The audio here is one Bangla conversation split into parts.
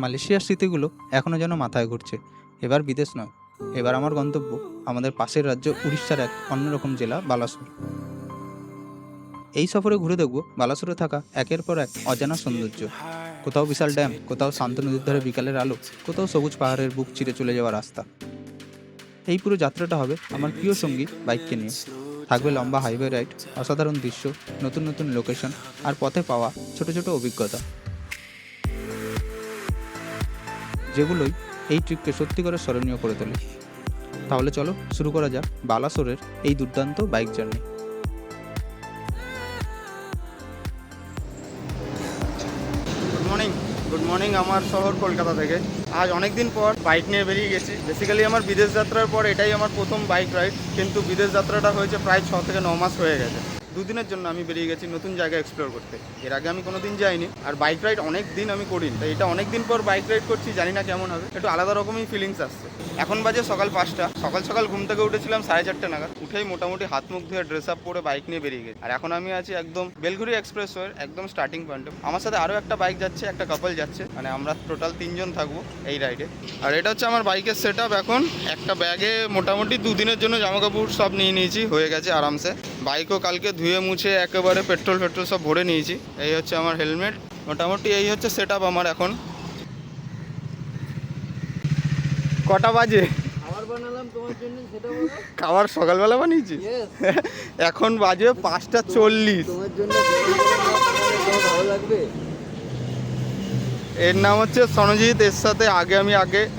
মালয়েশিয়ার স্মৃতিগুলো এখনও যেন মাথায় ঘুরছে। এবার বিদেশ নয়, এবার আমার গন্তব্য আমাদের পাশের রাজ্য উড়িষ্যার এক অন্যরকম জেলা বালাসোর। এই সফরে ঘুরে দেখব বালাসোরে থাকা একের পর এক অজানা সৌন্দর্য। কোথাও বিশাল ড্যাম, কোথাও শান্ত নদীর ধারে বিকালের আলো, কোথাও সবুজ পাহাড়ের বুক চিরে চলে যাওয়া রাস্তা। এই পুরো যাত্রাটা হবে আমার প্রিয় সঙ্গী বাইককে নিয়ে। থাকবে লম্বা হাইওয়ে রাইড, অসাধারণ দৃশ্য, নতুন নতুন লোকেশন আর পথে পাওয়া ছোট ছোট অভিজ্ঞতা, যেগুলোই এই ট্রিপকে সত্যি করে স্মরণীয় করে তোলে। তাহলে চলো শুরু করা যাক বালাসোরের এই দুর্দান্ত বাইক জার্নি। গুড মর্নিং আমার শহর কলকাতা থেকে। আজ অনেক দিন পর বাইক নিয়ে বেরিয়ে গেছি। বেসিক্যালি আমার বিদেশ যাত্রার পর এটাই আমার প্রথম বাইক রাইড, কিন্তু বিদেশ যাত্রাটা হয়েছে প্রায় 6 থেকে 9 মাস হয়ে গেছে। দুদিনের জন্য আমি বেরিয়ে গেছি নতুন জায়গা এক্সপ্লোর করতে। এর আগে আমি কোনো দিন যাইনি, আর বাইক রাইড অনেক দিন আমি করিনি, তাই এটা অনেক দিন পর বাইক রাইড করছি। জানি না কেমন হবে, একটু আলাদা রকমই ফিলিংস আসছে। এখন বাজে সকাল 5টা। সকাল ঘুম থেকে উঠেছিলাম 4:30 নাগাদ। উঠেই মোটামুটি হাত মুখ ধুয়ে ড্রেস আপ করে বাইক নিয়ে বেরিয়ে গেছি। আর এখন আমি আছি একদম বেলঘুরি এক্সপ্রেসওয়ের একদম স্টার্টিং পয়েন্টে। আমার সাথে আরও একটা বাইক যাচ্ছে, একটা কাপল যাচ্ছে, মানে আমরা টোটাল 3 জন থাকবো এই রাইডে। আর এটা হচ্ছে আমার বাইকের সেট আপ। এখন একটা ব্যাগে মোটামুটি 2 দিনের জন্য জামাকাপড় সব নিয়ে নিয়েছি, হয়ে গেছে আরামসে। বাইকও কালকে ধুয়ে মুছে একেবারে পেট্রোল সব ভরে নিয়েছি। এই হচ্ছে আমার হেলমেট। মোটামুটি এই হচ্ছে সেট আপ আমার। এখন কটা বাজে? খাবার সকালবেলা বানিয়েছি। এখন বাজে 5:40। এর নাম হচ্ছে সনজিৎ। এর সাথে আমি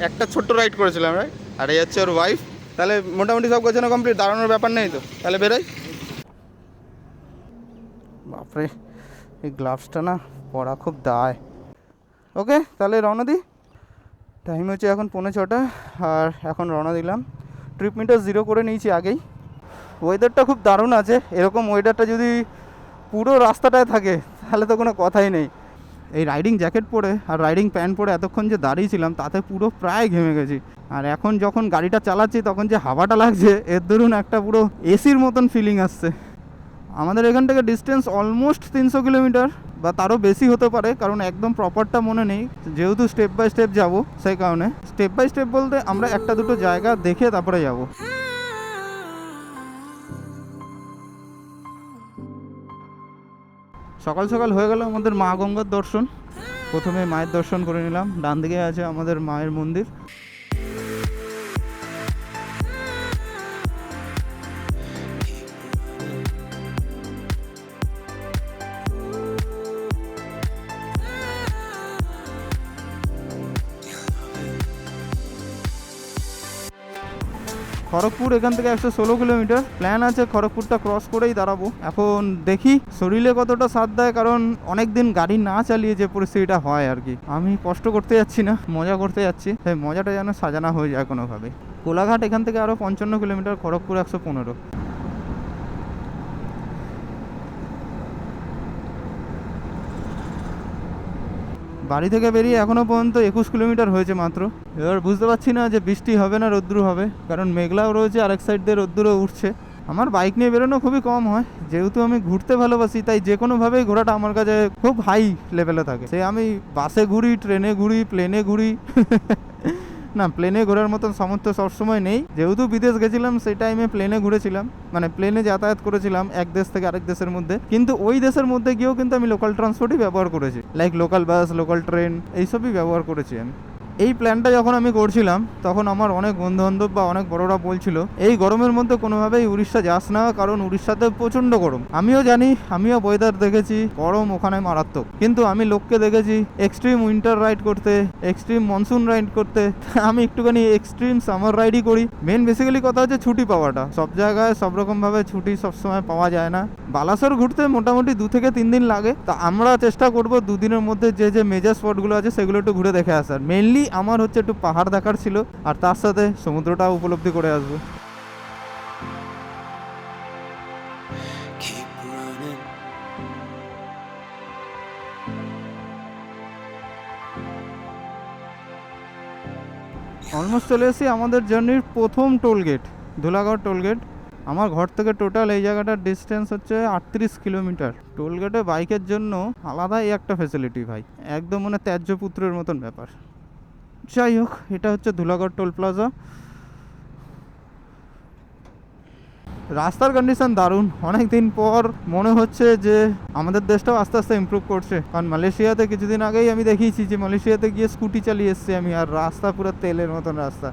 একটা ছোট্ট রাইড করেছিলাম, রাইট? আর এই হচ্ছে ওর ওয়াইফ। তাহলে মোটামুটি সব গোছানো কমপ্লিট, দাঁড়ানোর ব্যাপার নেই তো? তাহলে বেরোই। বাপরে, এই গ্লাভসটা না পরা খুব দায়। ওকে, তাহলে রওনা দিই। টাইম হচ্ছে এখন 5:45, আর এখন রওনা দিলাম। ট্রিপ মিটার 0 করে নিয়েছি আগেই। ওয়েদারটা খুব দারুণ আছে। এরকম ওয়েদারটা যদি পুরো রাস্তাটায় থাকে তাহলে তো কোনো কথাই নেই। এই রাইডিং জ্যাকেট পরে আর রাইডিং প্যান্ট পরে এতক্ষণ যে দাঁড়িয়েছিলাম তাতে পুরো প্রায় ঘেমে গেছি। আর এখন যখন গাড়িটা চালাচ্ছি তখন যে হাওয়াটা লাগছে এর দরুন একটা পুরো এসির মতন ফিলিং আসছে। আমাদের এখান থেকে ডিস্টেন্স অলমোস্ট 300 কিলোমিটার বা তারও বেশি হতে পারে, কারণ একদম প্রপারটা মনে নেই, যেহেতু স্টেপ বাই স্টেপ যাব। সেই কারণে স্টেপ বাই স্টেপ বলতে আমরা একটা দুটো জায়গা দেখে তারপরে যাব। সকাল সকাল হয়ে গেল আমাদের মা গঙ্গার দর্শন। প্রথমে মায়ের দর্শন করে নিলাম। ডান দিকে আছে আমাদের মায়ের মন্দির। খড়গপুর এখান থেকে 116 কিলোমিটার। প্ল্যান আছে খড়গপুরটা ক্রস করেই দাঁড়াবো। এখন দেখি শরীরে কতটা সাথ দেয়, কারণ অনেক দিন গাড়ি না চালিয়ে যে পরিস্থিতিটা হয় আর কি। আমি কষ্ট করতে যাচ্ছি না, মজা করতে যাচ্ছি। সেই মজাটা যেন সাজানো হয়ে যায় কোনোভাবে। কোলাঘাট এখান থেকে আরও 55 কিলোমিটার, খড়গপুর 115। বাড়ি থেকে বেরিয়ে এখনও পর্যন্ত 21 কিলোমিটার হয়েছে মাত্র। এবার বুঝতে পারছি না যে বৃষ্টি হবে না রোদ্দুর হবে, কারণ মেঘলাও রয়েছে, আরেক সাইড দিয়ে রোদ্দুরও উঠছে। আমার বাইক নিয়ে বেরোনো খুবই কম হয়, যেহেতু আমি ঘুরতে ভালোবাসি, তাই যে কোনোভাবেই ঘোরাটা আমার কাছে খুব হাই লেভেলে থাকে। সে আমি বাসে ঘুরি, ট্রেনে ঘুরি, প্লেনে ঘুরি। না, প্লেনে ঘোরার মতন সামর্থ্য সবসময় নেই। যেহেতু বিদেশ গেছিলাম সেই টাইমে প্লেনে ঘুরেছিলাম, মানে প্লেনে যাতায়াত করেছিলাম এক দেশ থেকে আরেক দেশের মধ্যে। কিন্তু ওই দেশের মধ্যে গিয়েও কিন্তু আমি লোকাল ট্রান্সপোর্টই ব্যবহার করেছি, like local bus, local train, এইসবই ব্যবহার করেছি আমি। এই প্ল্যানটা যখন আমি করছিলাম তখন আমার অনেক বন্ধুবান্ধব বা অনেক বড়রা বলছিল এই গরমের মধ্যে কোনোভাবেই উড়িষ্যা যাস না, কারণ উড়িষ্যাতে প্রচণ্ড গরম। আমিও জানি, আমিও ওয়েদার দেখেছি, গরম ওখানে মারাত্মক। কিন্তু আমি লোককে দেখেছি এক্সট্রিম উইন্টার রাইড করতে, এক্সট্রিম মনসুন রাইড করতে। আমি একটুখানি এক্সট্রিম সামার রাইডই করি। মেন বেসিক্যালি কথা হচ্ছে ছুটি পাওয়াটা। সব জায়গায় সব রকমভাবে ছুটি সবসময় পাওয়া যায় না। বালাসোর ঘুরতে মোটামুটি 2 থেকে 3 দিন লাগে। তা আমরা চেষ্টা করব 2 দিনের মধ্যে যে মেজর স্পটগুলো আছে সেগুলো একটু ঘুরে দেখে আসার। মেনলি আমার হচ্ছে একটু পাহাড় দেখার ছিল, আর তার সাথে সমুদ্রটাও উপলব্ধি করে আসবো। অলমোস্ট চলে এসেছি আমাদের জার্নির প্রথম toll gate, Dhulagarh toll gate. আমার ঘর থেকে টোটাল এই জায়গাটার ডিস্টেন্স হচ্ছে 38 কিলোমিটার। টোলগেটে বাইকের জন্য আলাদাই একটা ফ্যাসিলিটি ভাই, একদম মানে ত্যায্য পুত্রের মতন ব্যাপার। যাই হোক, এটা হচ্ছে ধুলাগড় টোল প্লাজা। রাস্তার কন্ডিশন দারুণ। অনেক দিন পর মনে হচ্ছে যে আমাদের দেশটাও আস্তে আস্তে ইমপ্রুভ করছে, কারণ মালয়েশিয়াতে কিছুদিন আগেই আমি দেখিয়েছি যে মালয়েশিয়াতে গিয়ে স্কুটি চালিয়ে এসেছি আমি, আর রাস্তা পুরো তেলের মতন রাস্তা।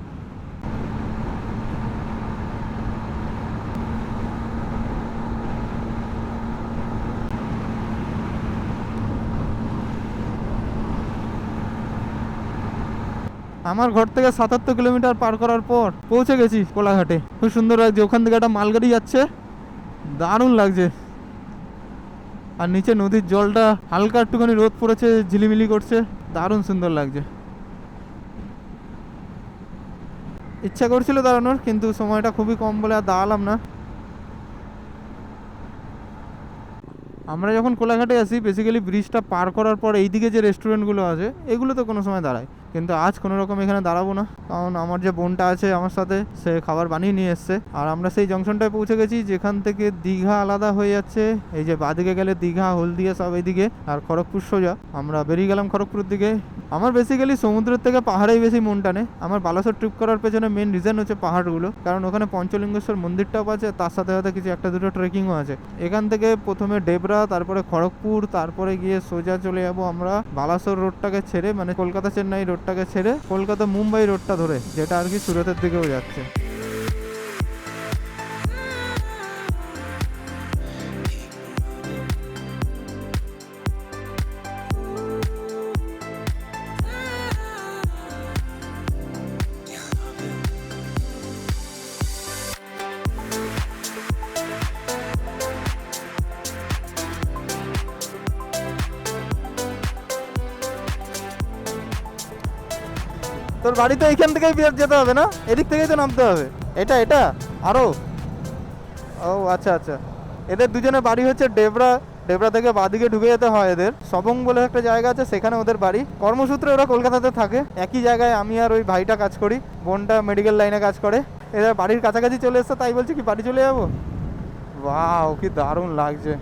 আমার ঘর থেকে 77 কিলোমিটার পার করার পর পৌঁছে গেছি কোলাঘাটে। খুব সুন্দর লাগছে, ওখান থেকে একটা মালগাড়ি যাচ্ছে, দারুণ লাগছে। আর নিচে নদীর জলটা হালকা একটুখানি রোদ পড়েছে, ঝিলিমিলি করছে, দারুণ সুন্দর লাগছে। ইচ্ছা করছিল দাঁড়ানোর, কিন্তু সময়টা খুবই কম বলে আর দাঁড়ালাম না। আমরা যখন কোলাঘাটে আসি বেসিক্যালি ব্রিজটা পার করার পর এইদিকে যে রেস্টুরেন্টগুলো আছে এগুলো তো কোনো সময় দাঁড়ায়, কিন্তু আজ কোনো রকম এখানে দাঁড়াবো না, কারণ আমার যে বোনটা আছে আমার সাথে, সে খাবার বানিয়ে নিয়ে এসছে। আর আমরা সেই জংশনটায় পৌঁছে গেছি যেখান থেকে দীঘা আলাদা হয়ে যাচ্ছে। এই যে বাঁদিকে গেলে দীঘা, হলদিয়া সব এইদিকে, আর খড়গপুর সোজা। আমরা বেরিয়ে গেলাম খড়গপুরের দিকে। আমার বেসিক্যালি সমুদ্রের থেকে পাহাড়েই বেশি মন টানে। আমার বালাসোর ট্রিপ করার পেছনে মেন রিজন হচ্ছে পাহাড়গুলো, কারণ ওখানে পঞ্চলিঙ্গেশ্বর মন্দিরটাও আছে, তার সাথে সাথে কিছু একটা দুটো ট্রেকিংও আছে। এখান থেকে প্রথমে ডেবরা, তারপরে খড়গপুর, তারপরে গিয়ে সোজা চলে যাবো আমরা বালাসোর রোডটাকে ছেড়ে, মানে কলকাতা চেন্নাই রোডটাকে ছেড়ে কলকাতা মুম্বাই রোডটা ধরে, যেটা আর কি সুরতের দিকেও যাচ্ছে। তোর বাড়ি তো এইখান থেকেই যেতে হবে না? এদিক থেকেই তো নামতে হবে। এটা এটা আরো, ও আচ্ছা আচ্ছা। এদের দুজনের বাড়ি হচ্ছে ডেবরা। ডেবরা থেকে বাদিকে ঢুকে যেতে হয়। এদের সবং বলে একটা জায়গা আছে, সেখানে ওদের বাড়ি। কর্মসূত্রে ওরা কলকাতাতে থাকে। একই জায়গায় আমি আর ওই ভাইটা কাজ করি, বোনটা মেডিকেল লাইনে কাজ করে। এদের বাড়ির কাছাকাছি চলে এসছে, তাই বলছি কি বাড়ি চলে যাবো। বাহ, কি দারুণ লাগছে।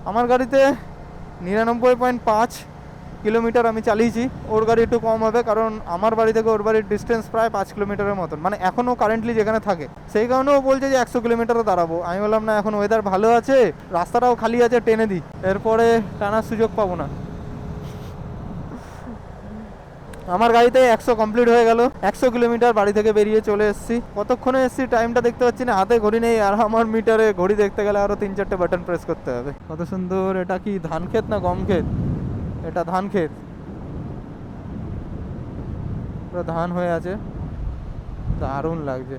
আমার গাড়িতে 99.5 কিলোমিটার আমি চালিয়েছি। ওর গাড়ি একটু কম হবে, কারণ আমার বাড়ি থেকে ওর বাড়ির ডিস্টেন্স প্রায় 5 কিলোমিটারের মতন। মানে এখনও কারেন্টলি যেখানে থাকে, সেই কারণে ও বলছে যে 100 কিলোমিটারও দাঁড়াবো। আমি বললাম না, এখন ওয়েদার ভালো আছে, রাস্তাটাও খালি আছে, টেনে দিই, এরপরে টানার সুযোগ পাবো না। আমার গাড়িতে 100 কমপ্লিট হয়ে গেল। 100 কিলোমিটার বাড়ি থেকে বেরিয়ে চলে এসেছি। কতক্ষণে এসেছি টাইমটা দেখতে পাচ্ছি না, হাতে ঘড়ি নেই, আর আমার মিটারে ঘড়ি দেখতে গেলে আরও 3-4টে বাটন প্রেস করতে হবে। কত সুন্দর। এটা কি ধান ক্ষেত না গম ক্ষেত? এটা ধান ক্ষেত, পুরো ধান হয়ে আছে, দারুণ লাগছে।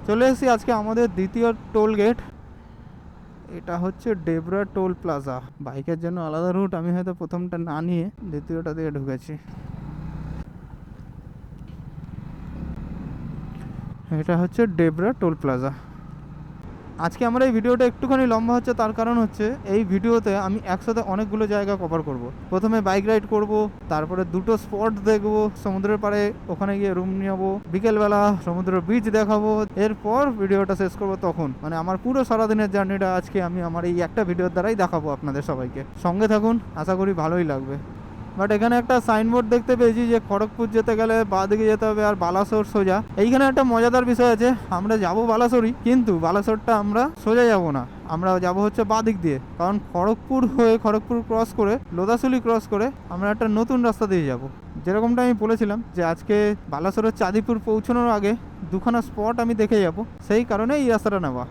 চলে এসেছি আজকে আমাদের দ্বিতীয় টোল গেট। এটা হচ্ছে ডেবরা টোল প্লাজা। বাইকের জন্য আলাদা রুট, আমি হয়তো প্রথমটা না নিয়ে দ্বিতীয়টা দিয়ে ঢুকেছি। এটা হচ্ছে ডেবরা টোল প্লাজা। আজকে আমার এই ভিডিওটা একটুখানি লম্বা হচ্ছে, তার কারণ হচ্ছে এই ভিডিওতে আমি একসাথে অনেকগুলো জায়গা কভার করব। প্রথমে বাইক রাইড করব, তারপরে দুটো স্পট দেখব সমুদ্রের পাড়ে, ওখানে গিয়ে রুম নেবো, বিকেলবেলা সমুদ্রের বিচ দেখাবো, এরপর ভিডিওটা শেষ করব। তখন মানে আমার পুরো সারাদিনের জার্নিটা আজকে আমি আমার এই একটা ভিডিওর দ্বারাই দেখাবো আপনাদের সবাইকে। সঙ্গে থাকুন, আশা করি ভালোই লাগবে। বাট এখানে একটা সাইনবোর্ড দেখতে পেয়েছি যে খড়গপুর যেতে গেলে বাঁ দিকে যেতে হবে, আর বালাসোর সোজা। এইখানে একটা মজাদার বিষয় আছে, আমরা যাব বালাসোরই, কিন্তু বালাসোরটা আমরা সোজা যাব না, আমরা যাব হচ্ছে বাঁ দিক দিয়ে। কারণ খড়গপুর হয়ে, খড়গপুর ক্রস করে, লোদাসুলি ক্রস করে আমরা একটা নতুন রাস্তা দিয়ে যাব। যেরকমটা আমি বলেছিলাম যে আজকে বালাসোরের চাঁদিপুর পৌঁছানোর আগে দুখানা স্পট আমি দেখে যাব, সেই কারণে এই রাস্তাটা নেওয়া।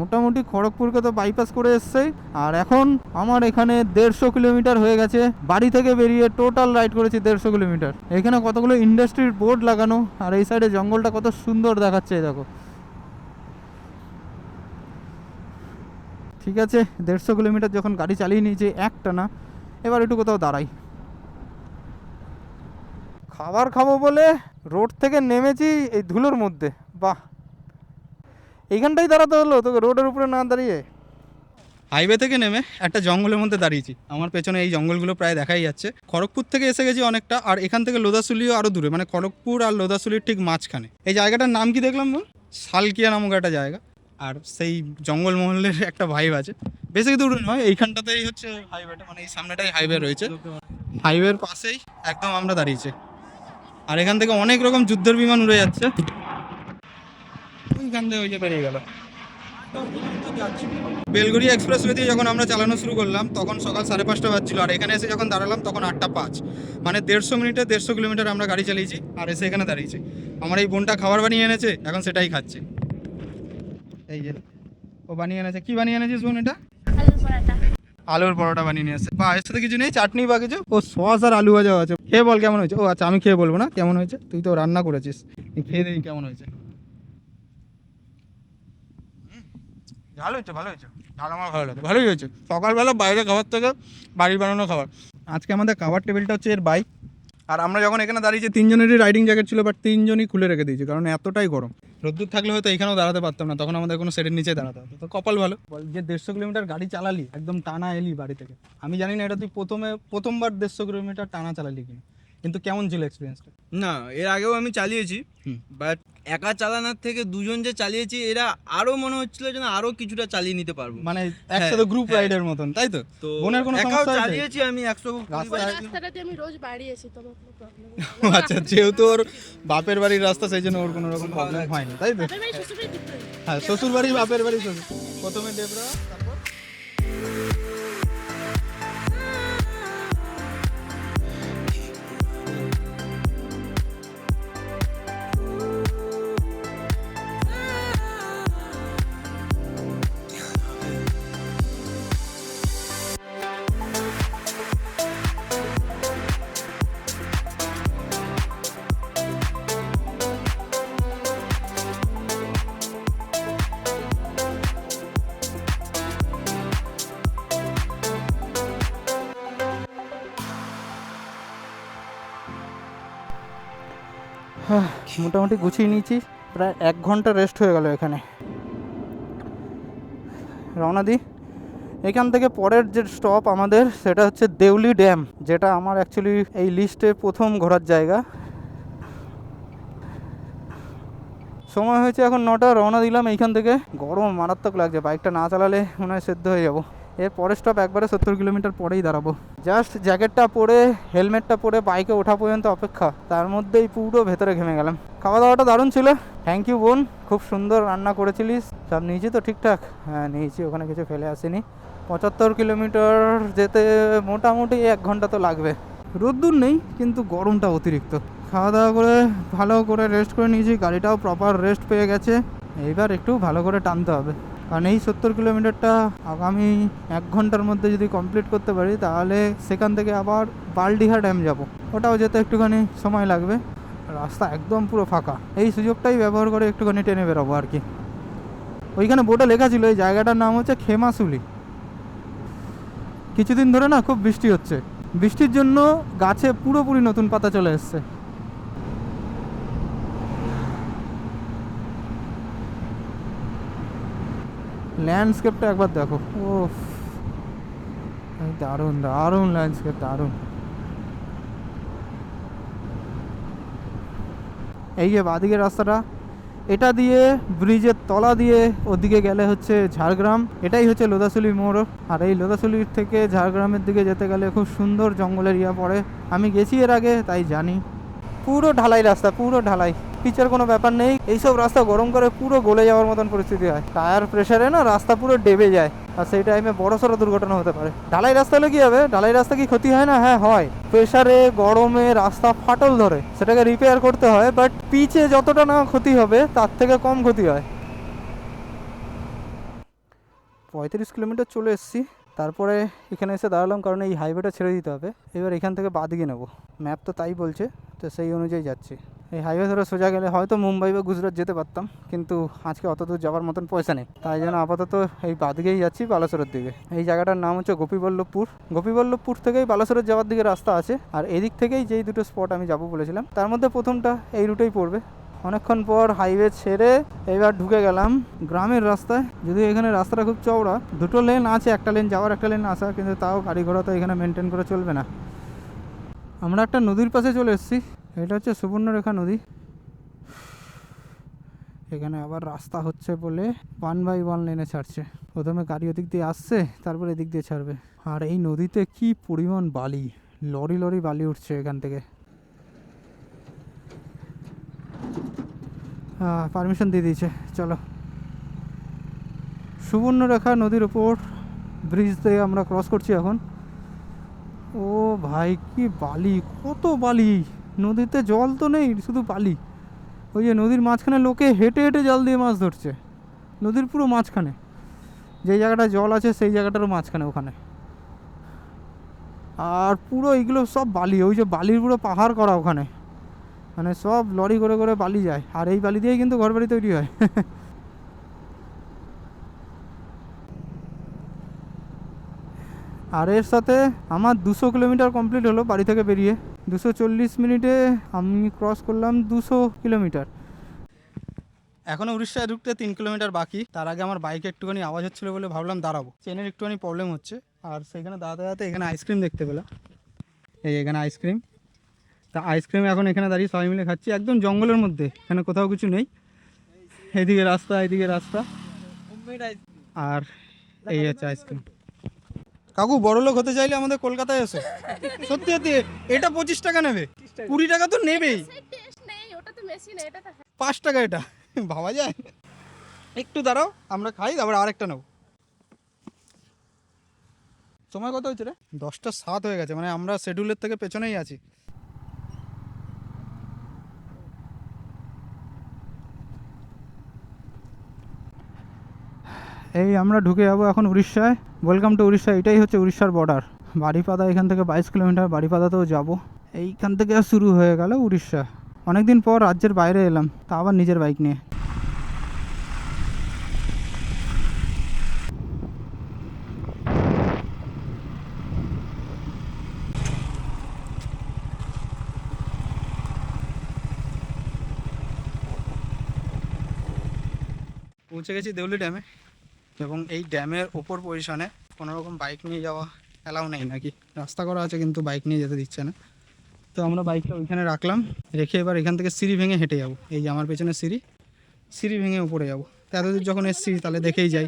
মোটামুটি খড়গপুরকে তো বাইপাস করে এসছে, আর এখন আমার এখানে 150 কিলোমিটার হয়ে গেছে। বাড়ি থেকে বেরিয়ে টোটাল রাইড করেছি 150 কিলোমিটার। এখানে কতগুলো ইন্ডাস্ট্রির বোর্ড লাগানো, আর এই সাইডে জঙ্গলটা কত সুন্দর দেখাচ্ছে, দেখো। ঠিক আছে, 150 কিলোমিটার যখন গাড়ি চালিয়ে নিয়েছি একটা না, এবার একটু কোথাও দাঁড়াই। খাবার খাবো বলে রোড থেকে নেমেছি এই ধুলোর মধ্যে। বাহ, এইখানটাই দাঁড়াতে হলো তোকে, রোডের উপরে না দাঁড়িয়ে। হাইওয়ে থেকে নেমে একটা জঙ্গলের মধ্যে দাঁড়িয়েছি। আমার পেছনে এই জঙ্গলগুলো প্রায় দেখাই যাচ্ছে। খড়গপুর থেকে এসে গেছি অনেকটা, আর এখান থেকে লোদাসুলিও আরও দূরে, মানে খড়গপুর আর লোদাসুলির ঠিক মাঝখানে। এই জায়গাটার নাম কি দেখলাম বল? শালকিয়া নামক একটা জায়গা। আর সেই জঙ্গলমহলের একটা ভাইব আছে। বেশি দূরে নয়, এইখানটাতেই হচ্ছে হাইওয়েটা, মানে এই সামনেটাই হাইওয়ে রয়েছে। হাইওয়ের পাশেই একদম আমরা দাঁড়িয়েছি। আর এখান থেকে অনেক রকম যুদ্ধের বিমান উড়ে যাচ্ছে। ওইখান থেকে ওই যে বেরিয়ে গেল। বেলগড়িয়া এক্সপ্রেসওয়ে দিয়ে যখন আমরা চালানো শুরু করলাম তখন সকাল 5:30 বাজছিল, আর এখানে এসে যখন দাঁড়ালাম তখন 8:05, মানে 150 মিনিটে 150 কিলোমিটার আমরা গাড়ি চালিয়েছি আর এসে এখানে দাঁড়িয়েছি। আমার এই বোনটা খাবার বানিয়ে এনেছে, এখন সেটাই খাচ্ছি। এই যে ও বানিয়ে এনেছে। কি বানিয়ে এনেছিস বোন? এটা আলুর পরোটা বানিয়ে নিয়ে আসছে। বা এর সাথে কিছু নেই, চাটনি বা কিছু? ও সস আর আলু ভাজা আছে। খেয়ে বল কেমন হয়েছে। ও আচ্ছা, আমি খেয়ে বলবো না কেমন হয়েছে, তুই তো রান্না করেছিস। খেয়ে দেখি কেমন হয়েছে। ভালো হয়েছে, ভালো হয়েছে। ঝাল আমার ভালো লাগে, ভালোই হয়েছে। সকালবেলা বাইরে খাবার থেকে বাড়ির বানানো খাবার। আজকে আমাদের খাবার টেবিলটা হচ্ছে এর বাইক। আর আমরা যখন এখানে দাঁড়িয়েছি তিনজনেরই রাইডিং জ্যাকেট ছিল, বাট তিনজনই খুলে রেখে দিয়েছি কারণ এতটাই গরম। রোদ্দুর থাকলে হয়তো এখানেও দাঁড়াতে পারতাম না, তখন আমাদের কোনো সেটের নিচে দাঁড়াতে হতো। তো কপাল ভালো যে 150 কিলোমিটার গাড়ি চালালি, একদম টানা এলি বাড়ি থেকে। আমি জানি না এটা তুই প্রথমবার 150 কিলোমিটার টানা চালালি কিনা, কিন্তু কেমন ছিল এক্সপিরিয়েন্সটা? না, এর আগেও আমি চালিয়েছি, বাট একা চালানোর থেকে দুজন যে চালিয়েছি এরা আরো মনে হচ্ছিল যেন আরো কিছুটা চালিয়ে নিতে পারবো, মানে একসাথে গ্রুপ রাইডের মতন, তাই তো? তো বোনের কোনো একাও সমস্যা হয়েছে? চালিয়েছি আমি 100। রাস্তাটাতে আমি রোজ বাড়ি আসি, তো আমার কোনো প্রবলেম আচ্ছা, যেহেতু ওর বাপের বাড়ির রাস্তা সেই জন্য ওর কোনো রকম প্রবলেম হয়নি, তাই তো? হ্যাঁ, শ্বশুর বাড়ি বাপের বাড়ি শ্বশুর। প্রথমে ডেবরা, তারপর মোটামুটি গুছিয়ে নিয়েছি। প্রায় 1 ঘন্টা রেস্ট হয়ে গেল এখানে। রওনা দিই। এখান থেকে পরের যে স্টপ আমাদের সেটা হচ্ছে দেউলি ড্যাম, যেটা আমার অ্যাকচুয়ালি এই লিস্টে প্রথম ঘোরার জায়গা। সময় হয়েছে এখন 9টা। রওনা দিলাম এইখান থেকে। গরম মারাত্মক লাগছে, বাইকটা না চালালে মনে হয় সেদ্ধ হয়ে যাবো। এর পরের স্টপ একবারে 70 কিলোমিটার পরেই দাঁড়াবো। জাস্ট জ্যাকেটটা পরে হেলমেটটা পরে বাইকে ওঠা পর্যন্ত অপেক্ষা, তার মধ্যেই পুরো ভেতরে ঘেমে গেলাম। খাওয়া দাওয়াটা দারুণ ছিল। থ্যাংক ইউ বোন, খুব সুন্দর রান্না করেছিলিস। সব নিয়েছি তো ঠিকঠাক? হ্যাঁ নিয়েছি, ওখানে কিছু ফেলে আসিনি। 75 কিলোমিটার যেতে মোটামুটি 1 ঘন্টা তো লাগবে। রোদ্দুর নেই কিন্তু গরমটা অতিরিক্ত। খাওয়া দাওয়া করে ভালো করে রেস্ট করে নিয়েছি, গাড়িটাও প্রপার রেস্ট পেয়ে গেছে। এইবার একটু ভালো করে টানতে হবে, কারণ এই 70 কিলোমিটারটা আগামী 1 ঘন্টার মধ্যে যদি কমপ্লিট করতে পারি তাহলে সেখান থেকে আবার বালডিহা ড্যাম যাব। ওটাও যেতে একটুখানি সময় লাগবে। রাস্তা একদম পুরো ফাঁকা, এই সুযোগটাই ব্যবহার করে একটুখানি টেনে বেরোবো আর কি। ওইখানে বোর্ডে লেখা ছিল এই জায়গাটার নাম হচ্ছে খেমাশুলি। কিছুদিন ধরে না খুব বৃষ্টি হচ্ছে, বৃষ্টির জন্য গাছে পুরোপুরি নতুন পাতা চলে এসছে। ল্যান্ডস্কেপটা একবার দেখো, ও দারুণ দারুণ ল্যান্ডস্কেপ, দারুণ। এই যে বাঁদিকের রাস্তাটা, এটা দিয়ে ব্রিজের তলা দিয়ে ওদিকে গেলে হচ্ছে ঝাড়গ্রাম। এটাই হচ্ছে লোদাসুলি মোড়। আর এই লোদাসুলির থেকে ঝাড়গ্রামের দিকে যেতে গেলে খুব সুন্দর জঙ্গলের ইয়া পড়ে। আমি গেছি এর আগে, তাই জানি। পুরো ঢালাই রাস্তা, পুরো ঢালাই, পিচের কোনো ব্যাপার নেই। এইসব রাস্তা গরম করে পুরো গলে যাওয়ার মতন পরিস্থিতি হয়। টায়ার প্রেসারে না রাস্তা পুরো ডেবে যায়, আর সেই টাইমে বড়সড় দুর্ঘটনা হতে পারে। ঢালাই রাস্তা হলে কি হবে? ঢালাই রাস্তা কি ক্ষতি হয় না? হ্যাঁ হয়। প্রেসারে গরমে রাস্তা ফাটল ধরে, সেটাকে রিপেয়ার করতে হয়, বাট পিচে যতটা না ক্ষতি হবে তার থেকে কম ক্ষতি হয়। 35 কিলোমিটার চলে এসেছি। তারপরে এখানে এসে দাঁড়ালাম কারণ এই হাইওয়েটা ছেড়ে দিতে হবে। এবার এখান থেকে বাদিকে নেবো, ম্যাপ তো তাই বলছে, তো সেই অনুযায়ী যাচ্ছি। এই হাইওয়ে ধরে সোজা গেলে হয়তো মুম্বাই বা গুজরাট যেতে পারতাম, কিন্তু আজকে অত দূর যাওয়ার মতন পয়সা নেই, তাই জন্য আপাতত এই বাদিকেই যাচ্ছি, বালাসোরের দিকে। এই জায়গাটার নাম হচ্ছে গোপীবল্লভপুর। গোপীবল্লভপুর থেকেই বালাসোরের যাওয়ার দিকে রাস্তা আছে, আর এদিক থেকেই যেই দুটো স্পট আমি যাবো বলেছিলাম তার মধ্যে প্রথমটা এই রুটেই পড়বে। অনেকক্ষণ পর হাইওয়ে ছেড়ে এবার ঢুকে গেলাম গ্রামের রাস্তায়। যদিও এখানে রাস্তাটা খুব চওড়া, দুটো লেন আছে, একটা লেন যাওয়ার একটা লেন আসা, কিন্তু তাও গাড়ি ঘোড়া তো এখানে মেনটেন করে চলবে না। আমরা একটা নদীর পাশে চলে এসেছি, এটা হচ্ছে সুবর্ণরেখা নদী। এখানে আবার রাস্তা হচ্ছে বলে 1/1 লেনে ছাড়ছে। প্রথমে গাড়ি ওদিক দিয়ে আসছে, তারপর এদিক দিয়ে ছাড়বে। আর এই নদীতে কি পরিমাণ বালি, লরি লরি বালি উঠছে এখান থেকে। পারমিশন দিয়ে দিয়েছে, চলো। সুবর্ণরেখা নদীর ওপর ব্রিজ থেকে আমরা ক্রস করছি এখন। ও ভাই কি বালি, কত বালি! নদীতে জল তো নেই, শুধু বালি। ওই যে নদীর মাঝখানে লোকে হেঁটে হেঁটে জাল দিয়ে মাছ ধরছে, নদীর পুরো মাঝখানে। যেই জায়গাটা জল আছে সেই জায়গাটারও মাঝখানে ওখানে। আর পুরো এইগুলো সব বালি, ওই যে বালির পুরো পাহাড় করা ওখানে, মানে সব লরি করে করে বালি যায়। আর এই বালি দিয়েই কিন্তু ঘরবাড়ি তৈরি হয়। আর এর সাথে আমার 200 কিলোমিটার কমপ্লিট হলো বাড়ি থেকে বেরিয়ে। 240 মিনিটে আমি ক্রস করলাম 200 কিলোমিটার। এখনও উড়িষ্যায় ঢুকতে 3 কিলোমিটার বাকি। তার আগে আমার বাইকে একটুখানি আওয়াজ হচ্ছিলো বলে ভাবলাম দাঁড়াবো, চেনের একটুখানি প্রবলেম হচ্ছে। আর সেইখানে দাঁড়াতে দাঁড়াতে এখানে আইসক্রিম দেখতে পেলাম, এই এখানে আইসক্রিম। তা আইসক্রিম এখন এখানে দাঁড়িয়ে সবাই মিলে খাচ্ছি, একদম জঙ্গলের মধ্যে, এখানে কোথাও কিছু নেই। এদিকে রাস্তা, এদিকে রাস্তা, আর এই হচ্ছে আইসক্রিম। কাকু বড় লোক হতে চাইলে আমাদের কলকাতায় এসো, সত্যি সত্যি। এটা 25 টাকা নেবে, 20 টাকা তো নেবেই, টেস্ট নেই, ওটা তো মেশিন, এটা তো 5 টাকা এটা ভাবা যায়। একটু দাঁড়াও, আমরা খাই, তারপর আরেকটা নেবো। সময় কত হয়েছে রে? 10:07 হয়ে গেছে, মানে আমরা শিডিউলের থেকে পেছনেই আছি। এই আমরা ঢুকে যাবো এখন উড়িষ্যায়। Welcome to Orissa. এটাই হচ্ছে উড়িষ্যার বর্ডার। বারিপাদা এখান থেকে 22 কিলোমিটার, বারিপাদাতেও যাবো। এইখান থেকে শুরু হয়ে গেল উড়িষ্যা। অনেকদিন পর রাজ্যের বাইরে এলাম, তা আবার নিজের বাইক নিয়ে। পৌঁছে গেছি দেউলি ড্যামে, এবং এই ড্যামের ওপর পজিশনে কোনো রকম বাইক নিয়ে যাওয়া অ্যালাউ নেই নাকি, রাস্তা করা আছে কিন্তু বাইক নিয়ে যেতে দিচ্ছে না। তো আমরা বাইকটা ওইখানে রাখলাম, রেখে এবার এখান থেকে সিঁড়ি ভেঙে হেঁটে যাবো। এই যে আমার পেছনে সিঁড়ি ভেঙে উপরে যাবো। তো এতদূর যখন এসছি তাহলে দেখেই যাই।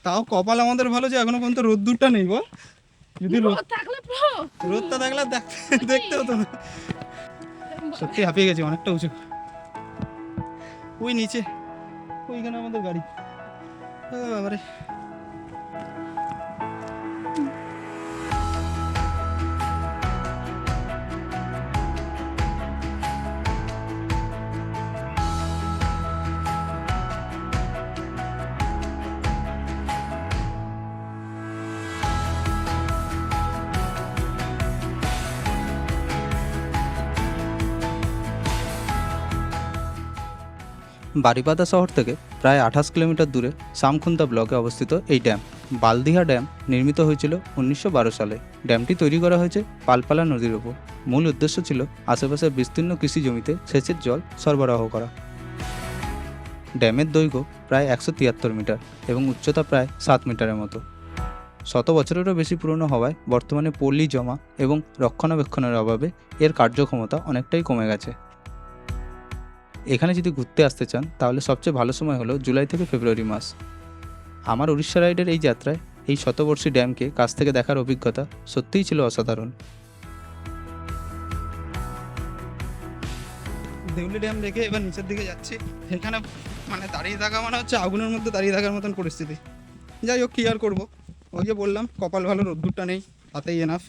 তাও কপাল আমাদের ভালো যে এখনো পর্যন্ত রোদ্দুরটা নেই, বল। যদি থাকলে রোদটা দেখলে দেখতে হতো না। সত্যি হাঁপিয়ে গেছি, অনেকটা উঁচু। ওই নিচে ওইখানে আমাদের গাড়ি, বাবারে। বারিপাদা শহর থেকে প্রায় 28 কিলোমিটার দূরে সামখুন্দা ব্লকে অবস্থিত এই ড্যাম। বালদিহা ড্যাম নির্মিত হয়েছিল 1912 সালে। ড্যামটি তৈরি করা হয়েছে পালপালা নদীর ওপর। মূল উদ্দেশ্য ছিল আশেপাশের বিস্তীর্ণ কৃষি জমিতে সেচের জল সরবরাহ করা। ড্যামের দৈর্ঘ্য প্রায় 173 মিটার এবং উচ্চতা প্রায় 7 মিটারের মতো। 100 বছরেরও বেশি পুরনো হওয়ায় বর্তমানে পল্লী জমা এবং রক্ষণাবেক্ষণের অভাবে এর কার্যক্ষমতা অনেকটাই কমে গেছে। এখানে যদি ঘুরতে আসতে চান তাহলে সবচেয়ে ভালো সময় হলো জুলাই থেকে ফেব্রুয়ারি মাস। আমার উড়িষ্যা রাইডের এই যাত্রায় এই শতবর্ষী ড্যামকে কাছ থেকে দেখার অভিজ্ঞতা সত্যিই ছিল অসাধারণ। দেউলি ড্যাম দেখে এবার নিচের দিকে যাচ্ছি। এখানে মানে দাঁড়িয়ে থাকা মানে হচ্ছে আগুনের মধ্যে দাঁড়িয়ে থাকার মতন পরিস্থিতি। যাই হোক, কি আর করবো, ওই যে বললাম কপাল ভালো, রোদ্দুরটা নেই, তাতেই এনাফ।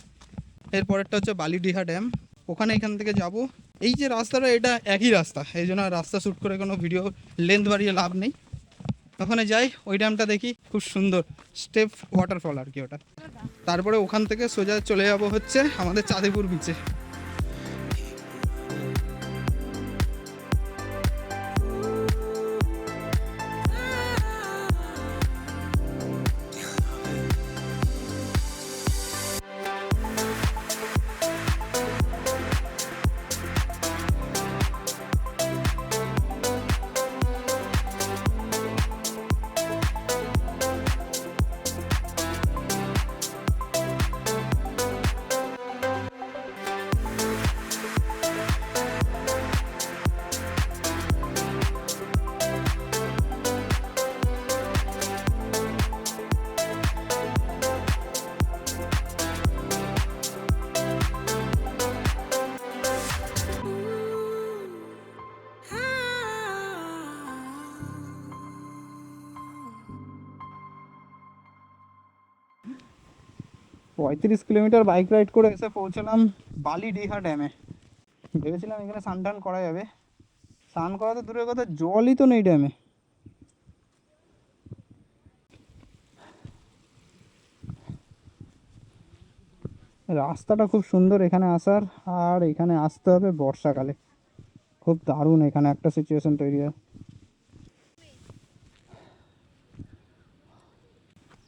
এরপরেরটা হচ্ছে বালিডিহা ড্যাম, ওখানে এখান থেকে যাব। এই যে রাস্তাটা, এটা একই রাস্তা, এই জন্য রাস্তা শ্যুট করে কোনো ভিডিও লেন্থ বাড়িয়ে লাভ নেই। ওখানে যাই, ওই ড্যামটা দেখি, খুব সুন্দর স্টেপ ওয়াটারফল আর কি ওটা। তারপরে ওখান থেকে সোজা চলে যাব হচ্ছে আমাদের চাঁদিপুর বিচে। 35 কিলোমিটার বাইক রাইড করে এসে পৌঁছলাম বালিডিহা ড্যামে। ভেবেছিলাম এখানে স্নান টান করা যাবে, স্নান করা তো দূরের কথা, জলই তো নেই ড্যামে। রাস্তাটা খুব সুন্দর এখানে আসার, আর এখানে আসতে হবে বর্ষাকালে, খুব দারুণ এখানে একটা সিচুয়েশন তৈরি হয়।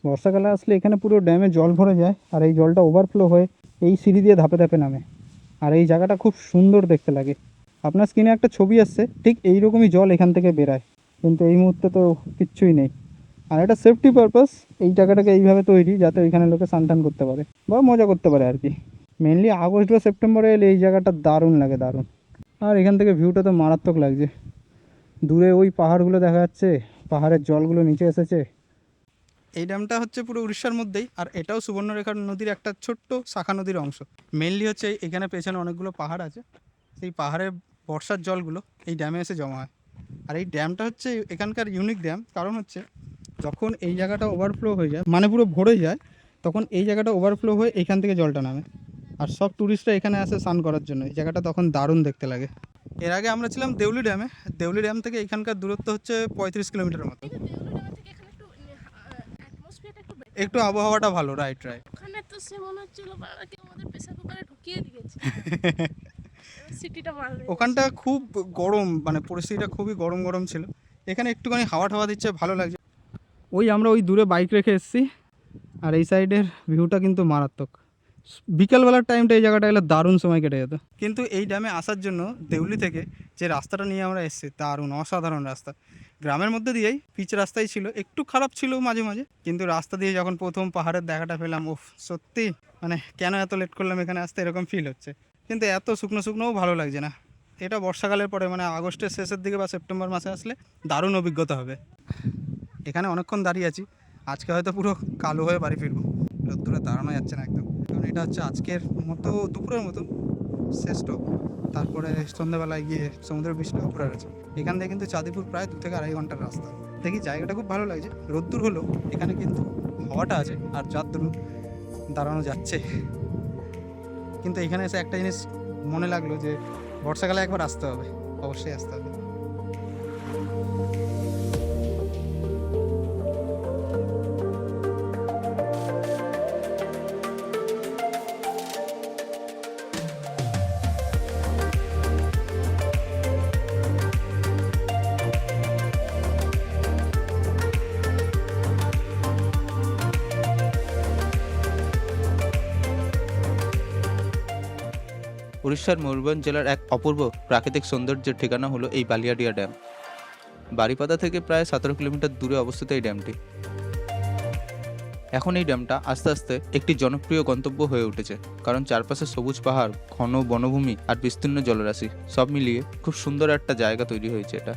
বর্ষাকালে আসলে এখানে পুরো ড্যামে জল ভরে যায়, আর এই জলটা ওভারফ্লো হয়ে এই সিঁড়ি দিয়ে ধাপে ধাপে নামে, আর এই জায়গাটা খুব সুন্দর দেখতে লাগে। আপনার স্ক্রিনে একটা ছবি আসছে, ঠিক এইরকমই জল এখান থেকে বেরায়, কিন্তু এই মুহূর্তে তো কিচ্ছুই নেই। আর একটা সেফটি পারপাস এই জায়গাটাকে এইভাবে তৈরি যাতে ওইখানে লোকে স্নান করতে পারে বা মজা করতে পারে আর কি। মেনলি আগস্ট বা সেপ্টেম্বরে এলে এই জায়গাটা দারুণ লাগে, দারুণ। আর এখান থেকে ভিউটা তো মারাত্মক লাগছে, দূরে ওই পাহাড়গুলো দেখা যাচ্ছে, পাহাড়ের জলগুলো নিচে এসেছে। এই ড্যামটা হচ্ছে পুরো উড়িষ্যার মধ্যেই, আর এটাও সুবর্ণরেখা নদীর একটা ছোট্ট শাখা নদীর অংশ। মেনলি হচ্ছে এখানে পেছনে অনেকগুলো পাহাড় আছে, সেই পাহাড়ের বর্ষার জলগুলো এই ড্যামে এসে জমা হয়। আর এই ড্যামটা হচ্ছে এখানকার ইউনিক ড্যাম, কারণ হচ্ছে যখন এই জায়গাটা ওভারফ্লো হয়ে যায়, মানে পুরো ভরে যায়, তখন এই জায়গাটা ওভারফ্লো হয়ে এখান থেকে জলটা নামে, আর সব ট্যুরিস্টরা এখানে আসে স্নান করার জন্য। এই জায়গাটা তখন দারুণ দেখতে লাগে। এর আগে আমরা ছিলাম দেউলি ড্যামে। দেউলি ড্যাম থেকে এখানকার দূরত্ব হচ্ছে 35 কিলোমিটার মতো। কিন্তু দেউলি ড্যামের থেকে এখানে একটু অ্যাটমসফিয়ারটা একটু better। একটু আবহাওয়াটা ভালো, রাইট। ওখানে তো সে মনে হচ্ছিল বাড়া কেউ আমাদের প্রেসার কুকারে ঢুকিয়ে দিয়েছে। সিটিটা মারলে ওখানটা খুব গরম, মানে পরিস্থিতিটা খুবই গরম গরম ছিল। এখানে একটুখানি হাওয়া ঠাওয়া দিচ্ছে, ভালো লাগছে। ওই আমরা ওই দূরে বাইক রেখে এসেছি, আর এই সাইডের ভিউটা কিন্তু মারাত্মক। বিকালবেলার টাইমটা এই জায়গাটা এলে দারুণ সময় কেটে যেত। কিন্তু এই ড্যামে আসার জন্য দেউলি থেকে যে রাস্তাটা নিয়ে আমরা এসেছি, দারুণ অসাধারণ রাস্তা। গ্রামের মধ্যে দিয়েই পিচ রাস্তাই ছিল, একটু খারাপ ছিল মাঝে মাঝে, কিন্তু রাস্তা দিয়ে যখন প্রথম পাহাড়ের দেখাটা পেলাম, ওফ, সত্যি মানে কেন এত লেট করলাম এখানে আসতে, এরকম ফিল হচ্ছে। কিন্তু এত শুকনো শুকনোও ভালো লাগছে না। এটা বর্ষাকালের পরে, মানে আগস্টের শেষের দিকে বা সেপ্টেম্বর মাসে আসলে দারুণ অভিজ্ঞতা হবে। এখানে অনেকক্ষণ দাঁড়িয়ে আছি, আজকে হয়তো পুরো কালো হয়ে বাড়ি ফিরবো, রোদ্দুরে দাঁড়ানো যাচ্ছে না একদম। কারণ এটা হচ্ছে আজকের মতো দুপুরের মতন শ্রেষ্ঠ, তারপরে সন্ধ্যাবেলায় গিয়ে সমুদ্রের বৃষ্টিও ঘুরে গেছে। এখান থেকে কিন্তু চাঁদিপুর প্রায় 2 থেকে 2.5 ঘন্টার রাস্তা। দেখি জায়গাটা খুব ভালো লাগছে, রোদ্দুর হলো এখানে কিন্তু হাওয়াটা আছে, আর যার দরুন দাঁড়ানো যাচ্ছে। কিন্তু এখানে এসে একটা জিনিস মনে লাগলো যে বর্ষাকালে একবার আসতে হবে, অবশ্যই আসতে হবে। উড়িষ্যার ময়ূরভঞ্জ জেলার এক অপূর্ব প্রাকৃতিক সৌন্দর্যের ঠিকানা হলো এই বালিয়াডিয়া ড্যাম। বারিপাদা থেকে প্রায় 17 কিলোমিটার দূরে অবস্থিত এই ড্যামটি। এখন এই ড্যামটা আস্তে আস্তে একটি জনপ্রিয় গন্তব্য হয়ে উঠেছে, কারণ চারপাশে সবুজ পাহাড়, ঘন বনভূমি আর বিস্তীর্ণ জলরাশি সব মিলিয়ে খুব সুন্দর একটা জায়গা তৈরি হয়েছে এটা।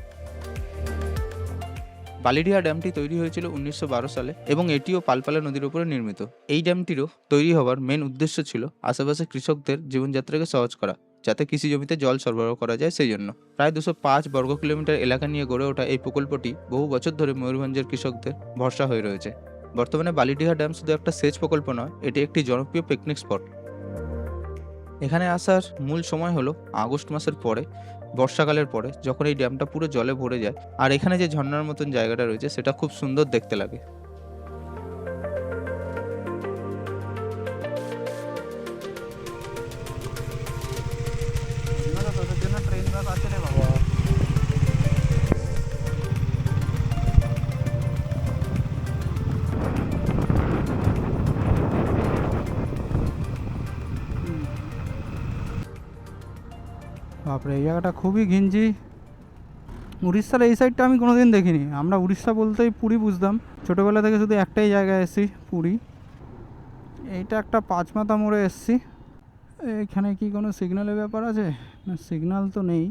বালিডিহা ড্যামটি তৈরি হয়েছিল 1912 সালে এবং এটিও পালপালা নদীর উপরে নির্মিত। এই ড্যামটিরও তৈরি হওয়ার মেন উদ্দেশ্য ছিল আশেপাশে কৃষকদের জীবনযাত্রাকে সহজ করা, যাতে কৃষি জমিতে জল সরবরাহ করা যায় সেই জন্য। প্রায় 205 বর্গ কিলোমিটার এলাকা নিয়ে গড়ে ওঠা এই প্রকল্পটি বহু বছর ধরে ময়ূরভঞ্জের কৃষকদের ভরসা হয়ে রয়েছে। বর্তমানে বালিডিহা ড্যাম শুধু একটা সেচ প্রকল্প নয়, এটি একটি জনপ্রিয় পিকনিক স্পট। এখানে আসার মূল সময় হলো আগস্ট মাসের পরে, বর্ষাকালের পরে, যখন এই ড্যামটা পুরো জলে ভরে যায়, আর এখানে যে ঝর্ণার মতন জায়গাটা রয়েছে সেটা খুব সুন্দর দেখতে লাগে। ট্রেন বাস আছে রে বাবা। বাপরে, এই জায়গাটা খুবই ঘিঞ্জি। উড়িষ্যার এই সাইডটা আমি কোনোদিন দেখিনি। আমরা উড়িষ্যা বলতেই পুরী বুঝতাম, ছোটোবেলা থেকে শুধু একটাই জায়গায় এসেছি, পুরী। এইটা একটা পাঁচমাথা মোড়ে এসেছি। এখানে কি কোনো সিগন্যালের ব্যাপার আছে? না, সিগন্যাল তো নেই।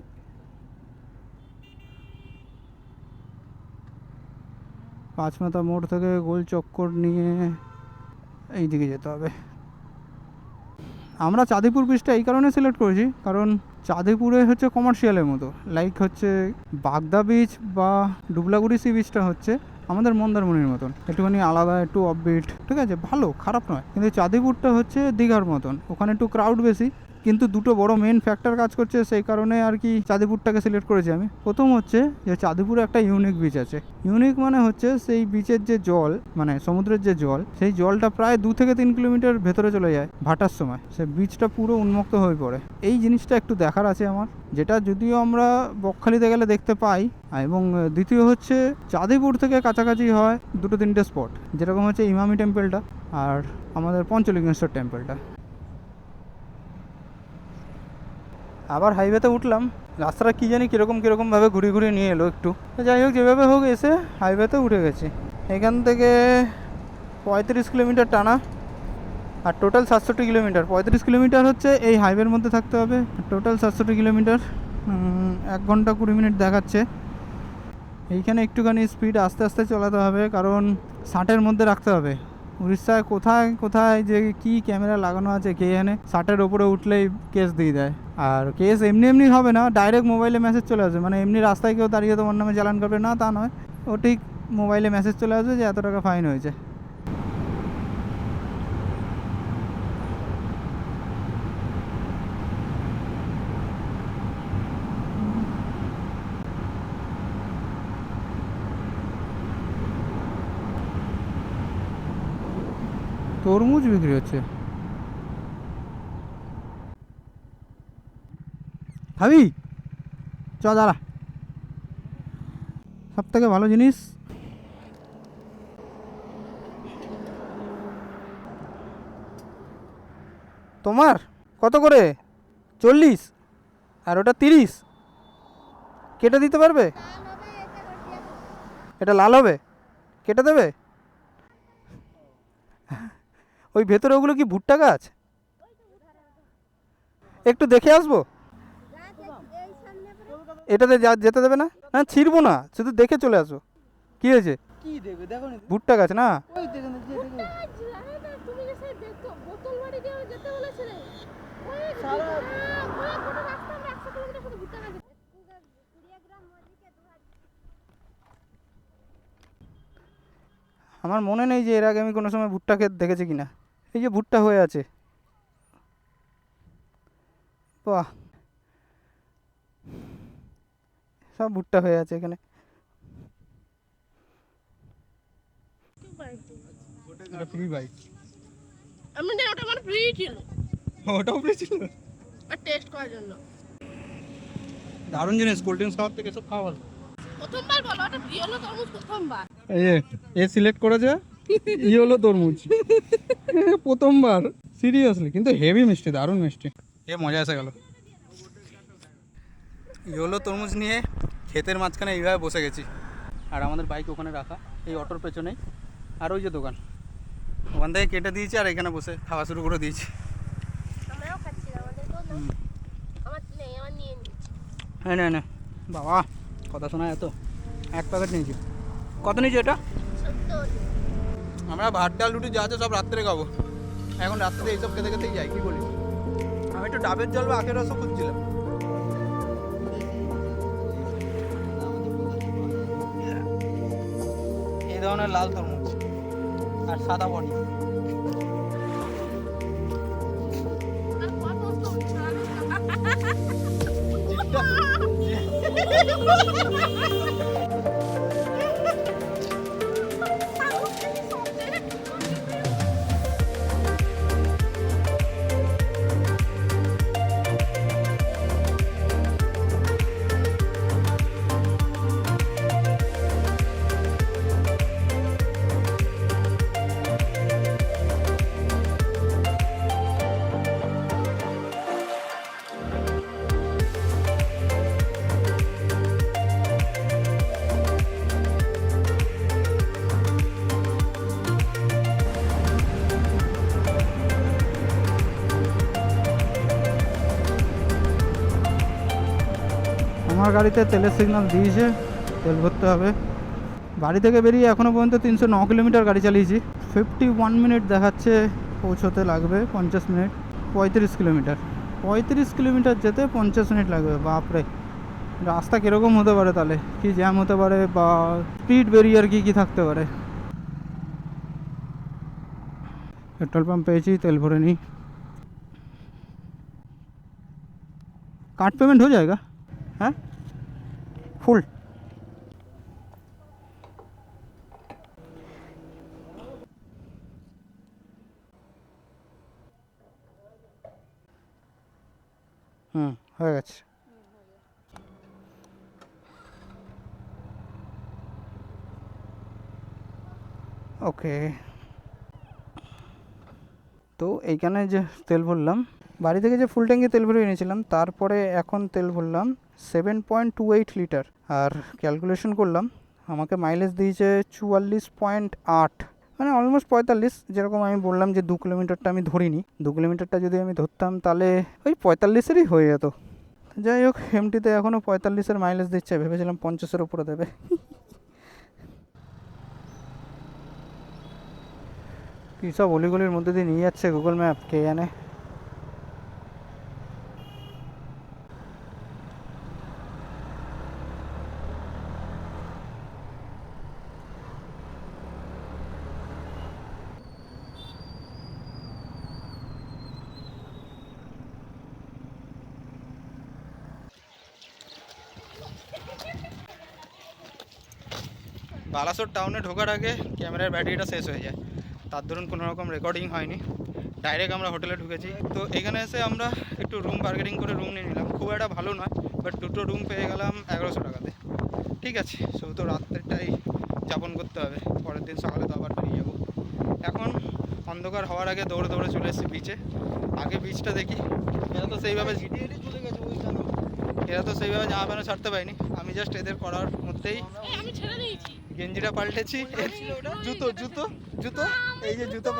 পাঁচমাথা মোড় থেকে গোল চক্কর নিয়ে এই দিকে যেতে হবে। আমরা চাঁদিপুর বিচটা এই কারণে সিলেক্ট করেছি, কারণ চাঁদিপুরে হচ্ছে কমার্শিয়ালের মতো, লাইক হচ্ছে বাগদা বিচ বা ডুবলাগুড়ি সি বিচটা হচ্ছে আমাদের মন্দারমণির মতন, একটুখানি আলাদা, একটু অফবিট, ঠিক আছে, ভালো, খারাপ নয়। কিন্তু চাঁদিপুরটা হচ্ছে দীঘার মতন, ওখানে একটু ক্রাউড বেশি, কিন্তু দুটো বড় মেন ফ্যাক্টর কাজ করছে, সেই কারণে আর কি চাঁদিপুরটাকে সিলেক্ট করেছি আমি। প্রথম হচ্ছে যে চাঁদিপুরে একটা ইউনিক বিচ আছে। ইউনিক মানে হচ্ছে সেই বিচের যে জল, মানে সমুদ্রের যে জল, সেই জলটা প্রায় 2 থেকে 3 কিলোমিটার ভেতরে চলে যায় ভাটার সময়, সে বিচটা পুরো উন্মুক্ত হয়ে পড়ে। এই জিনিসটা একটু দেখার আছে আমার, যেটা যদিও আমরা বকখালিতে গেলে দেখতে পাই। এবং দ্বিতীয় হচ্ছে চাঁদিপুর থেকে কাছাকাছি হয় 2-3টে স্পট, যেরকম হচ্ছে ইমামি টেম্পলটা আর আমাদের পঞ্চলিঙ্গেশ্বর টেম্পলটা। আবার হাইওয়েতে উঠলাম, রাস্তাটা কী জানি কীরকমভাবে ঘুরিয়ে নিয়ে এলো একটু। যাই হোক, যেভাবে হোক এসে হাইওয়েতে উঠে গেছি। এখান থেকে 35 কিলোমিটার টানা, আর টোটাল 67 কিলোমিটার। 35 কিলোমিটার হচ্ছে এই হাইওয়ের মধ্যে থাকতে হবে, টোটাল 67 কিলোমিটার। 1 ঘন্টা 20 মিনিট দেখাচ্ছে। এইখানে একটুখানি স্পিড আস্তে আস্তে চালাতে হবে, কারণ 60-এর মধ্যে রাখতে হবে। উড়িষ্যায় কোথায় কোথায় যে কি ক্যামেরা লাগানো আছে কে জানে, 60-এর ওপরে উঠলেই কেস দিয়ে দেয়। আর কেস এমনি হবে না, ডাইরেক্ট মোবাইলে মেসেজ চলে আসবে। মানে এমনি রাস্তায় কেউ দাঁড়িয়ে তোমার নামে চালান করবে না, তা নয়, ও ঠিক মোবাইলে মেসেজ চলে আসবে যে এত টাকা ফাইন হয়েছে। তরমুজ বিক্রি হচ্ছে, খাবি? চ দাঁড়া, সব থেকে ভালো জিনিস। তোমার কত করে? 40 আর ওটা 30। কেটে দিতে পারবে? এটা লাল হবে, কেটে দেবে? ওই ভেতরে ওগুলো কি ভুট্টা গাছ? একটু দেখে আসবো। এটাতে যেতে দেবে না? না ছিড়বো না, শুধু দেখে চলে আসবো। কি হয়েছে? কি দেখবে, দেখো ভুট্টা গাছ না? ওই দেখেন তুমি যে সেই দেখো বোতল বাড়ি দিয়ে যেতে বলেছিলে, ওই সারা পুরো রাস্তা আমরা 100 কিলোমিটার শুধু ভুট্টা গাছ। আমার মনে নেই যে এর আগে আমি কোনো সময় ভুট্টা ক্ষেত দেখেছি কিনা। এই যে ভুট্টা হয়ে আছে, বাহ, সব ভুট্টা হয়ে আছে এখানে। ফ্রি বাইক, আমি না, ওটা আমার ফ্রি ছিল, ওটাও ফ্রি ছিল, আর টেস্ট করার জন্য। দারুণ জিনিস, কোল্ড ড্রিঙ্কস খাওয়ার থেকে সব খাওয়া ভালো। প্রথমবার বলো, ওটা প্রিয় হলো তরমুজ প্রথমবার। এই যে এ সিলেক্ট করেছে, ই হলো তরমুজ, প্রথমবার, সিরিয়াসলি। কিন্তু হেভি মিষ্টি, দারুণ মিষ্টি, এ মজা এসে গেল। ই হলো তরমুজ নিয়ে ক্ষেতের মাঝখানে এইভাবে বসে গেছি, আর আমাদের বাইক ওখানে রাখা এই অটোর পেছনেই। আর ওই যে দোকান, ওখান থেকে কেটে দিয়েছি, আর এখানে বসে খাওয়া শুরু করে দিয়েছি। আমরাও খাচ্ছি, আমাদের তো না, আমার নেই, আমার নিয়ে নিচ্ছি। হ্যাঁ না না বাবা, কথা শোনা এত। 1 প্যাকেট নিয়েছি। কত নিয়েছি এটা? 70। আমরা ভাত ডাল রুটি যা আছে সব রাত্রে খাবো, এখন রাত্রে এইসব খেতে খেতেই যাই, কি বলি। আমি একটু ডাবের জল বা আখের রসও খুঁজছিলাম। এই ধরনের লাল তরমুজ আর সাদা বড়ি। আর কত তো আমার গাড়িতে তেলের সিগন্যাল দিয়েছে, তেল ভরতে হবে। বাড়ি থেকে বেরিয়ে এখনও পর্যন্ত 309 কিলোমিটার গাড়ি চালিয়েছি। 51 মিনিট দেখাচ্ছে, পৌঁছতে লাগবে 50 মিনিট। 35 কিলোমিটার, 35 কিলোমিটার যেতে 50 মিনিট লাগবে, বাপরে। রাস্তা কীরকম হতে পারে তাহলে, কি জ্যাম হতে পারে বা স্পিড ব্যারিয়ার কি থাকতে পারে। পেট্রোল পাম্প পেয়েছি, তেল ভরে নিই। कार्ड पेमेंट हो जाएगा? हाँ फुल। হয়ে গেছে। ওকে, তো এইখানে যে তেল ভরলাম, বাড়ি থেকে যে ফুল ট্যাঙ্কি তেল ভরে এনেছিলাম, তারপরে এখন তেল ভরলাম 7.28 লিটার। আর ক্যালকুলেশন করলাম, আমাকে মাইলেজ দিয়েছে 44.8, মানে অলমোস্ট 45। যেরকম আমি বললাম যে 2 কিলোমিটারটা আমি ধরিনি, 2 কিলোমিটারটা যদি আমি ধরতাম তাহলে ওই 45-এরই হয়ে যেত। যাই হোক, এমটিতে এখনও 45-এর মাইলেজ দিচ্ছে, ভেবেছিলাম 50-এর উপরে দেবে। কী সব অলিগলির মধ্যে দিয়ে নিয়ে যাচ্ছে গুগল ম্যাপ, কে জানে। বালাসোর টাউনে ঢোকার আগে ক্যামেরার ব্যাটারিটা শেষ হয়ে যায়, তার ধরুন কোনো রকম রেকর্ডিং হয়নি, ডাইরেক্ট আমরা হোটেলে ঢুকেছি। তো এখানে এসে আমরা একটু রুম বার্গেনিং করে রুম নিয়ে নিলাম, খুব একটা ভালো নয়, বাট দুটো রুম পেয়ে গেলাম 1100 টাকাতে। ঠিক আছে, শুধু তো রাত্রেরটাই যাপন করতে হবে, পরের দিন সকালে তো আবার বেরিয়ে যাবো। এখন অন্ধকার হওয়ার আগে দৌড়ে দৌড়ে চলে এসেছি বিচে। আগে বিচটা দেখি, এরা তো সেইভাবে জামা প্যান্ট ছাড়তে পারিনি, আমি জাস্ট এদের করার মধ্যেই আমি ছেড়ে দিয়েছি। গেঞ্জিটা পাল্টেছি, জুতো জুতো জুতো এই যে জুতো।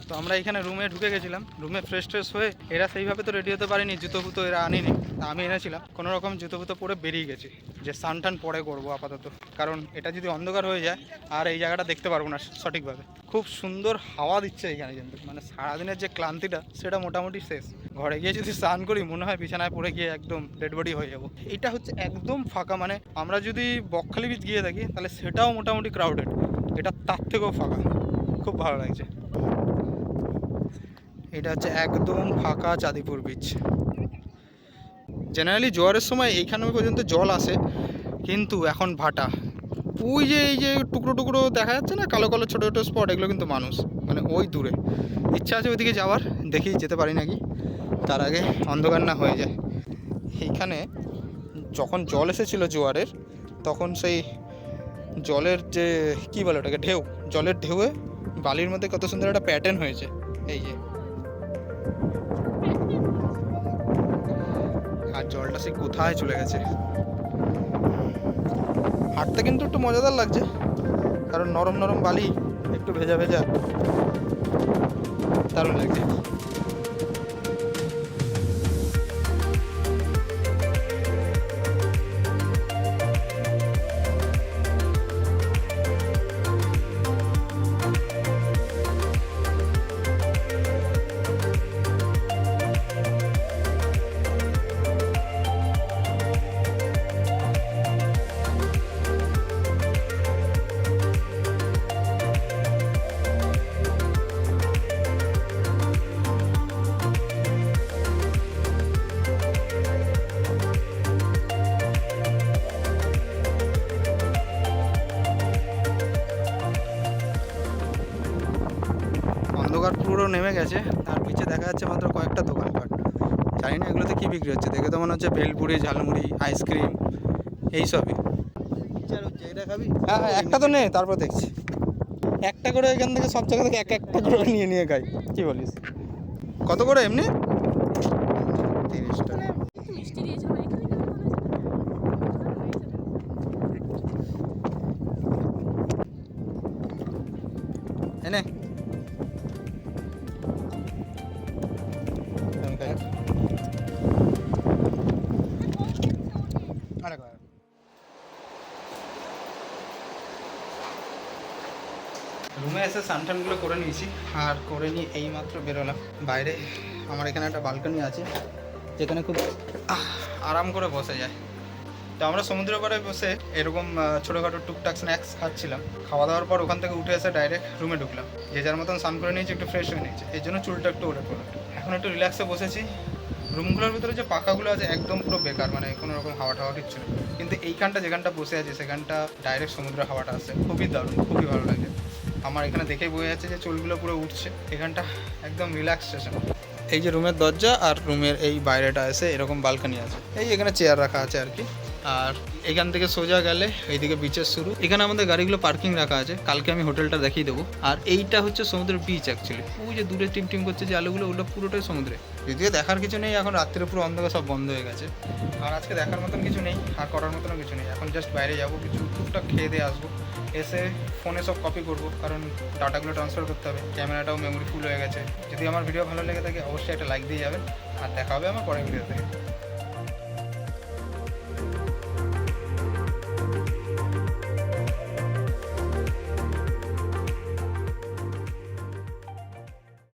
তো আমরা এখানে রুমে ঢুকে গেছিলাম, রুমে ফ্রেশ ট্রেশ হয়ে, এরা সেইভাবে তো রেডি হতে পারেনি, জুতো ফুতো এরা আনিনি, তা আমি এনেছিলাম। কোনো রকম জুতো ফুতো পরে বেরিয়ে গেছি, যে স্নান টান পরে করবো আপাতত, কারণ এটা যদি অন্ধকার হয়ে যায় আর এই জায়গাটা দেখতে পারবো না সঠিকভাবে। খুব সুন্দর হাওয়া দিচ্ছে এখানে, কিন্তু মানে সারাদিনের যে ক্লান্তিটা সেটা মোটামুটি শেষ। ঘরে গিয়ে যদি স্নান করি মনে হয় বিছানায় পড়ে গিয়ে একদম ডেড বডি হয়ে যাবো। এটা হচ্ছে একদম ফাঁকা, মানে আমরা যদি বকখালি বিচ গিয়ে থাকি তাহলে সেটাও মোটামুটি ক্রাউডেড, এটা তার থেকেও ফাঁকা, খুব ভালো লাগছে। এটা হচ্ছে একদম ফাঁকা চাঁদিপুর বিচ। জেনারেলি জোয়ারের সময় এইখানে পর্যন্ত জল আসে, কিন্তু এখন ভাটা। ওই যে এই যে টুকরো টুকরো দেখা যাচ্ছে না, কালো কালো ছোটো ছোটো স্পট, এগুলো কিন্তু মানুষ, মানে ওই দূরে। ইচ্ছা আছে ওইদিকে যাওয়ার, দেখি যেতে পারি নাকি, তার আগে অন্ধকার না হয়ে যায়। এইখানে যখন জল এসেছিলো জোয়ারের, তখন সেই জলের যে কী বলে ওটাকে, ঢেউ, জলের ঢেউয়ে বালির মধ্যে কত সুন্দর একটা প্যাটার্ন হয়েছে। এই যে, আর জলটা সে কোথায় চলে গেছে। হাঁটতে কিন্তু একটু মজাদার লাগছে, কারণ নরম নরম বালি, একটু ভেজা ভেজা, দারুণ লাগছে। অন্ধকার পুরো নেমে গেছে, আর পিছে দেখা যাচ্ছে মাত্র কয়েকটা দোকানপাট। জানি না এগুলোতে কী বিক্রি হচ্ছে, দেখে তো মনে হচ্ছে ভেলপুরি, ঝালমুড়ি, আইসক্রিম এইসবই। হ্যাঁ হ্যাঁ, একটা তো নেই, তারপর দেখছি একটা করে এখান থেকে সব জায়গা থেকে এক একটা করে নিয়ে নিয়ে খাই। কী বলিস, কত করে এমনি? 30 টাকা। একটু মিষ্টি দিয়েছে না, এখানে কেমন বানাচ্ছে? এনে রুমে এসে সানটানগুলো করে নিয়েছি, আর করে নিয়ে এইমাত্র বেরোলাম বাইরে। আমার এখানে একটা বালকনি আছে, যেখানে খুব আরাম করে বসে যায়। তো আমরা সমুদ্র পাড়ে বসে এরকম ছোটোখাটো টুকটাক স্ন্যাক্স খাচ্ছিলাম। খাওয়া দাওয়ার পর ওখান থেকে উঠে এসে ডাইরেক্ট রুমে ঢুকলাম। যে যার মতন স্নান করে নিয়েছি, একটু ফ্রেশ হয়ে নিয়েছি, এই জন্য চুলটা একটু ওলে পড়লো। এখন একটু রিল্যাক্সে বসেছি। রুমগুলোর ভিতরে যে পাখাগুলো আছে একদম পুরো বেকার, মানে কোনো রকম হাওয়া টাওয়া কিচ্ছু নেই। কিন্তু এইখানটা যেখানটা বসে আছে সেখানটা ডাইরেক্ট সমুদ্রের হাওয়াটা আসে, খুবই দারুণ, খুবই ভালো লাগে। আমার এখানে দেখেই বোঝা যাচ্ছে যে চুলগুলো পুরো উঠছে। এখানটা একদম রিল্যাক্সেশন। এই যে রুমের দরজা আর রুমের এই বাইরেটা এসে এরকম বালকানি আছে, এই এখানে চেয়ার রাখা আছে আর কি। আর এখান থেকে সোজা গেলে এইদিকে বিচের শুরু। এখানে আমাদের গাড়িগুলো পার্কিং রাখা আছে, কালকে আমি হোটেলটা দেখিয়ে দেবো। আর এইটা হচ্ছে সমুদ্রের বিচ অ্যাকচুয়ালি। ওই যে দূরে টিম টিম করছে যে আলোগুলো, ওগুলো পুরোটাই সমুদ্রে। যদিও দেখার কিছু নেই, এখন রাত্রে পুরো অন্ধকার, সব বন্ধ হয়ে গেছে। আর আজকে দেখার মতন কিছু নেই, আর করার মতনও কিছু নেই। এখন জাস্ট বাইরে যাবো, কিছু টুকটাক খেয়ে দিয়ে আসবো, এসে ফোনে সব কপি করবো, কারণ ডাটাগুলো ট্রান্সফার করতে হবে। ক্যামেরাটাও মেমোরি ফুল হয়ে গেছে। যদি আমার ভিডিও ভালো লেগে থাকে অবশ্যই একটা লাইক দিয়ে যাবেন, আর দেখা হবে আমার পরের ভিডিওতে।